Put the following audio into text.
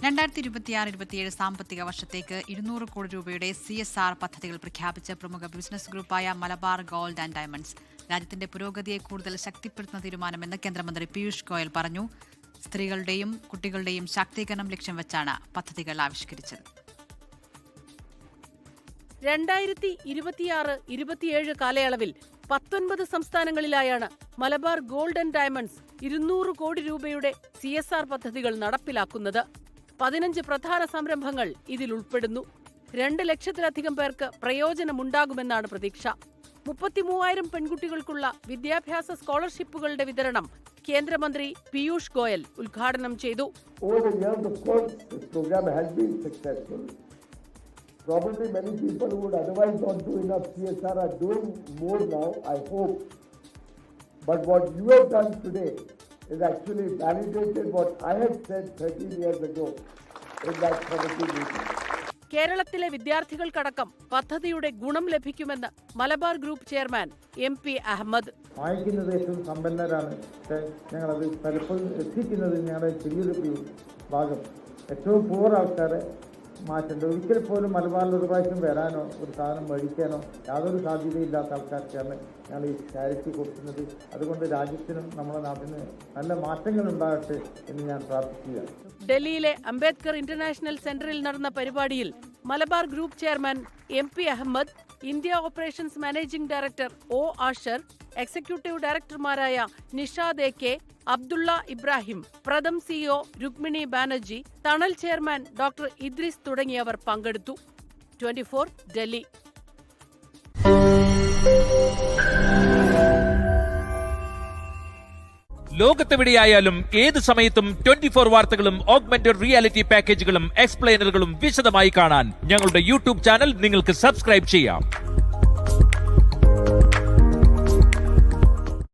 2026-27 സാമ്പത്തിക വർഷത്തേക്ക് 200 കോടി രൂപയുടെ CSR പദ്ധതികൾ പ്രഖ്യാപിച്ച പ്രമുഖ ബിസിനസ് ഗ്രൂപ്പായ മലബാർ ഗോൾഡ് ആൻഡ് ഡയമണ്ട്സ്. രാജ്യത്തിന്റെ പുരോഗതിയെ കൂടുതൽ ശക്തിപ്പെടുത്തുന്ന തീരുമാനമെന്ന് കേന്ദ്രമന്ത്രി പീയൂഷ് ഗോയൽ പറഞ്ഞു. സ്ത്രീകളുടെയും കുട്ടികളുടെയും ശാക്തീകരണം ലക്ഷ്യം വെച്ചാണ് പദ്ധതികൾ ആവിഷ്കരിച്ചത്. 2026-27 കാലയളവിൽ 19 സംസ്ഥാനങ്ങളിലായാണ് മലബാർ ഗോൾഡ് ആൻഡ് ഡയമണ്ട്സ് 200 കോടി രൂപയുടെ CSR പദ്ധതികൾ നടപ്പിലാക്കുന്നത്. 15 പ്രധാന സംരംഭങ്ങൾ ഇതിൽ ഉൾപ്പെടുന്നു. 2 ലക്ഷത്തിലധികം പേർക്ക് പ്രയോജനമുണ്ടാകുമെന്നാണ് പ്രതീക്ഷ. 33,000 പെൺകുട്ടികൾക്കുള്ള വിദ്യാഭ്യാസ സ്കോളർഷിപ്പുകളുടെ വിതരണം കേന്ദ്രമന്ത്രി പീയൂഷ് ഗോയൽ ഉദ്ഘാടനം ചെയ്തു. Probably many people who would otherwise not do enough CSR are doing more now, I hope. But what you have done today is actually validated what I had said 13 years ago in that committee meeting. കേരളത്തിലെ വിദ്യാർത്ഥികൾക്കടക്കം പദ്ധതിയുടെ ഗുണം ലഭിക്കുമെന്ന് Malabar group chairman MP Ahmed. വായിക്കുന്നത് ഏറ്റവും സമ്പന്നരാണ്. ഞങ്ങളത് പലപ്പോഴും എത്തിക്കുന്നത് ഞങ്ങളുടെ ചെറിയൊരു ഭാഗം ഏറ്റവും പൂർ ആൾക്കാരെ മാറ്റേണ്ട. ഒരിക്കൽ പോലും മലബാറിൽ ഒരു പ്രാവശ്യം വരാനോ ഒരു സാധനം മേടിക്കാനോ യാതൊരു സാധ്യതയില്ലാത്ത ആൾക്കാർക്കാണ് ഞങ്ങൾ ഈ ചാരിറ്റി കൊടുക്കുന്നത്. അതുകൊണ്ട് രാജ്യത്തിനും നമ്മുടെ നാട്ടിന് നല്ല മാറ്റങ്ങൾ ഉണ്ടാകട്ടെ എന്ന് ഞാൻ പ്രാർത്ഥിക്കുകയാണ്. ഡൽഹിയിലെ അംബേദ്കർ ഇന്റർനാഷണൽ സെന്ററിൽ നടന്ന പരിപാടിയിൽ Malabar group chairman MP Ahmed, India operations managing director O Asher, executive ഡയറക്ടർമാരായ Nishad AK, Abdulla Ibrahim, Pratham CEO Rukmini Banerjee, Thanal chairman doctor Idris തുടങ്ങിയവർ പങ്കെടുത്തു. 24 ഡൽഹി. ലോകത്തെവിടെയായാലും ഏത് സമയത്തും 24 വാർത്തകളും ഓഗ്മെന്റഡ് റിയാലിറ്റി പാക്കേജുകളും എക്സ്പ്ലെയിനറുകളും വിശദമായി കാണാൻ ഞങ്ങളുടെ YouTube ചാനൽ നിങ്ങൾക്ക് സബ്സ്ക്രൈബ് ചെയ്യാം.